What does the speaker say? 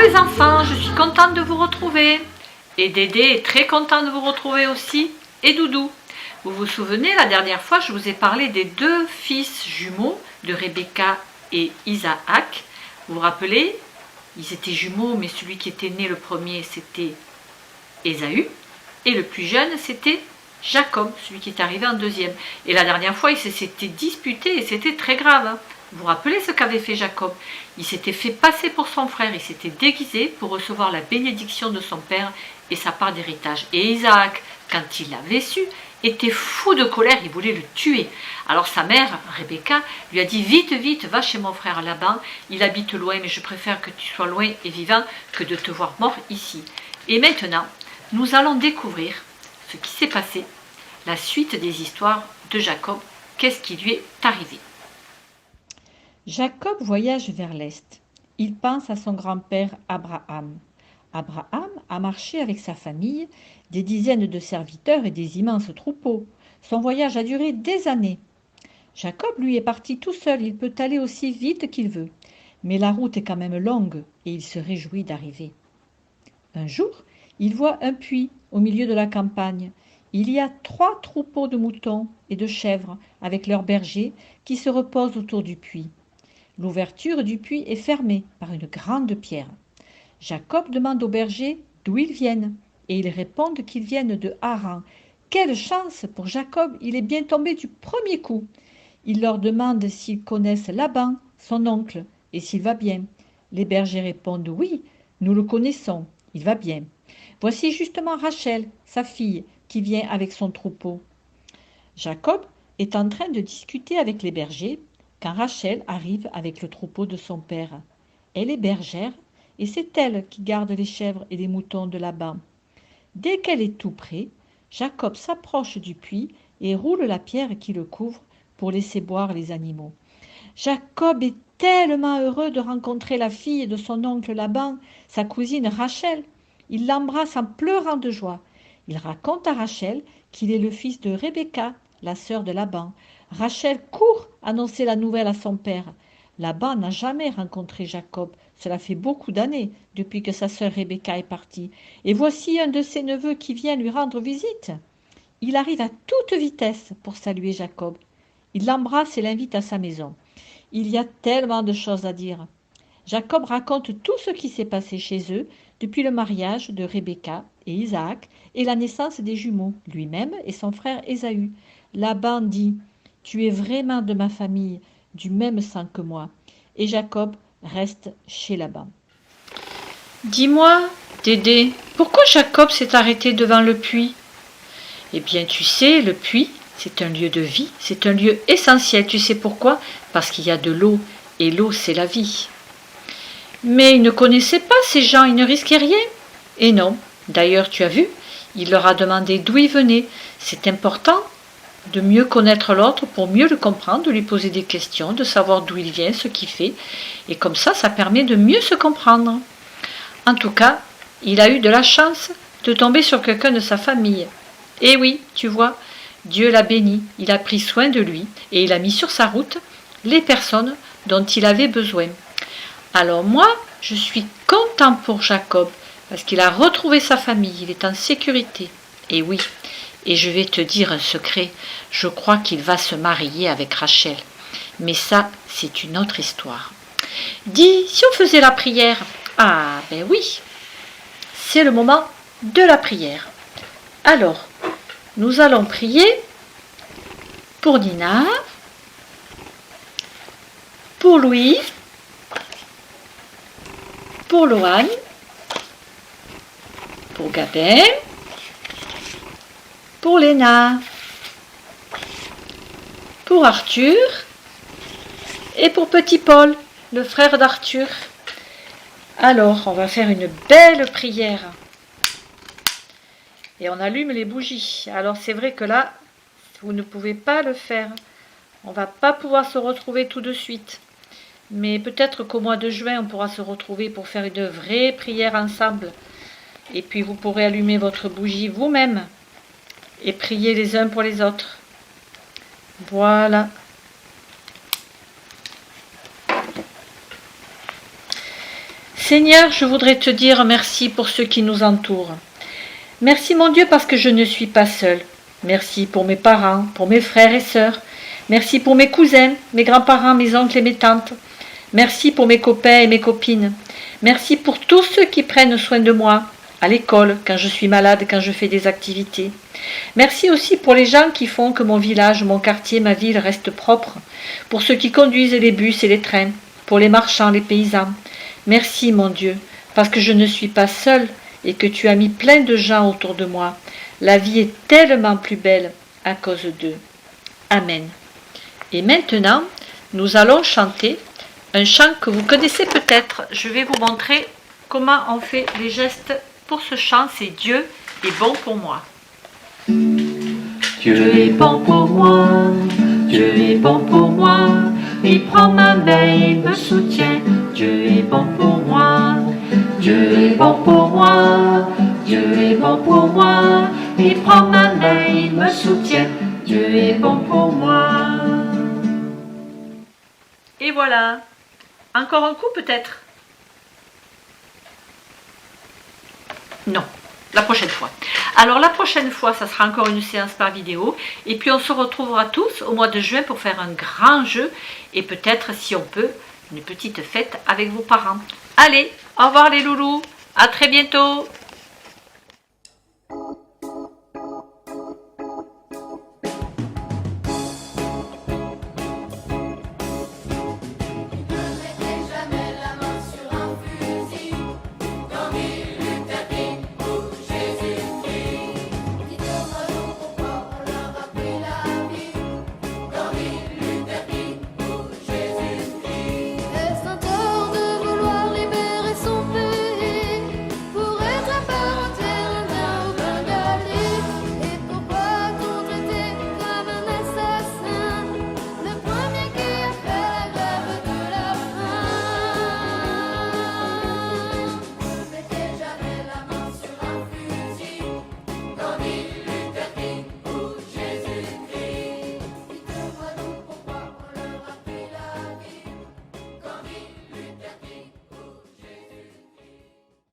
les enfants, je suis contente de vous retrouver. Et Dédé est très content de vous retrouver aussi. Et Doudou. Vous vous souvenez, la dernière fois, je vous ai parlé des deux fils jumeaux de Rebecca et Isaac. Vous vous rappelez? Ils étaient jumeaux, mais celui qui était né le premier, c'était Ésaü. Et le plus jeune, c'était Jacob, celui qui est arrivé en deuxième. Et la dernière fois, ils s'étaient disputés et c'était très grave. Hein. Vous vous rappelez ce qu'avait fait Jacob? Il s'était fait passer pour son frère, il s'était déguisé pour recevoir la bénédiction de son père et sa part d'héritage. Et Isaac, quand il l'avait su, était fou de colère, il voulait le tuer. Alors sa mère, Rebecca, lui a dit « Vite, vite, va chez mon frère Laban, il habite loin, mais je préfère que tu sois loin et vivant que de te voir mort ici. » Et maintenant, nous allons découvrir ce qui s'est passé, la suite des histoires de Jacob. Qu'est-ce qui lui est arrivé? Jacob voyage vers l'est. Il pense à son grand-père Abraham. Abraham a marché avec sa famille, des dizaines de serviteurs et des immenses troupeaux. Son voyage a duré des années. Jacob, lui, est parti tout seul, il peut aller aussi vite qu'il veut. Mais la route est quand même longue et il se réjouit d'arriver. Un jour, il voit un puits au milieu de la campagne. Il y a 3 troupeaux de moutons et de chèvres avec leurs bergers qui se reposent autour du puits. L'ouverture du puits est fermée par une grande pierre. Jacob demande aux bergers d'où ils viennent et ils répondent qu'ils viennent de Haran. Quelle chance pour Jacob, il est bien tombé du premier coup. Il leur demande s'ils connaissent Laban, son oncle, et s'il va bien. Les bergers répondent oui, nous le connaissons, il va bien. Voici justement Rachel, sa fille, qui vient avec son troupeau. Jacob est en train de discuter avec les bergers quand Rachel arrive avec le troupeau de son père. Elle est bergère et c'est elle qui garde les chèvres et les moutons de Laban. Dès qu'elle est tout près, Jacob s'approche du puits et roule la pierre qui le couvre pour laisser boire les animaux. Jacob est tellement heureux de rencontrer la fille de son oncle Laban, sa cousine Rachel. Il l'embrasse en pleurant de joie. Il raconte à Rachel qu'il est le fils de Rebecca, la sœur de Laban. Rachel court annoncer la nouvelle à son père. Laban n'a jamais rencontré Jacob. Cela fait beaucoup d'années depuis que sa sœur Rebecca est partie. Et voici un de ses neveux qui vient lui rendre visite. Il arrive à toute vitesse pour saluer Jacob. Il l'embrasse et l'invite à sa maison. Il y a tellement de choses à dire. Jacob raconte tout ce qui s'est passé chez eux depuis le mariage de Rebecca et Isaac et la naissance des jumeaux, lui-même et son frère Ésaü. Laban dit « Tu es vraiment de ma famille, du même sang que moi. » Et Jacob reste chez Laban. Dis-moi, Dédé, pourquoi Jacob s'est arrêté devant le puits? Eh bien, tu sais, le puits, c'est un lieu de vie, c'est un lieu essentiel. Tu sais pourquoi? Parce qu'il y a de l'eau, et l'eau, c'est la vie. Mais il ne connaissait pas ces gens, il ne risquait rien. Et non, d'ailleurs, tu as vu, il leur a demandé d'où ils venaient. C'est important de mieux connaître l'autre pour mieux le comprendre, de lui poser des questions, de savoir d'où il vient, ce qu'il fait. Et comme ça permet de mieux se comprendre. En tout cas, il a eu de la chance de tomber sur quelqu'un de sa famille. Et oui, tu vois, Dieu l'a béni, il a pris soin de lui et il a mis sur sa route les personnes dont il avait besoin. Alors moi, je suis content pour Jacob parce qu'il a retrouvé sa famille, il est en sécurité. Et oui, et je vais te dire un secret, je crois qu'il va se marier avec Rachel. Mais ça, c'est une autre histoire. Dis, si on faisait la prière? Ah, ben oui, c'est le moment de la prière. Alors, nous allons prier pour Nina, pour Louise, pour Loane, pour Gabin, pour Léna, pour Arthur et pour petit Paul, le frère d'Arthur. Alors, on va faire une belle prière. Et on allume les bougies. Alors, c'est vrai que là, vous ne pouvez pas le faire. On ne va pas pouvoir se retrouver tout de suite. Mais peut-être qu'au mois de juin, on pourra se retrouver pour faire une vraie prière ensemble. Et puis, vous pourrez allumer votre bougie vous-même et prier les uns pour les autres. Voilà. Seigneur, je voudrais te dire merci pour ceux qui nous entourent. Merci mon Dieu parce que je ne suis pas seule. Merci pour mes parents, pour mes frères et sœurs. Merci pour mes cousins, mes grands-parents, mes oncles et mes tantes. Merci pour mes copains et mes copines. Merci pour tous ceux qui prennent soin de moi, à l'école, quand je suis malade, quand je fais des activités. Merci aussi pour les gens qui font que mon village, mon quartier, ma ville restent propres, pour ceux qui conduisent les bus et les trains, pour les marchands, les paysans. Merci mon Dieu, parce que je ne suis pas seule et que tu as mis plein de gens autour de moi. La vie est tellement plus belle à cause d'eux. Amen. Et maintenant, nous allons chanter un chant que vous connaissez peut-être. Je vais vous montrer comment on fait les gestes pour ce chant. C'est Dieu est bon pour moi. Dieu est bon pour moi, Dieu est bon pour moi, il prend ma main, il me soutient. Dieu est bon pour moi, Dieu est bon pour moi, Dieu est bon pour moi, il prend ma main, il me soutient. Dieu est bon pour moi. Et voilà. Encore un coup peut-être? Non, la prochaine fois. Alors la prochaine fois, ça sera encore une séance par vidéo. Et puis on se retrouvera tous au mois de juin pour faire un grand jeu. Et peut-être, si on peut, une petite fête avec vos parents. Allez, au revoir les loulous. À très bientôt.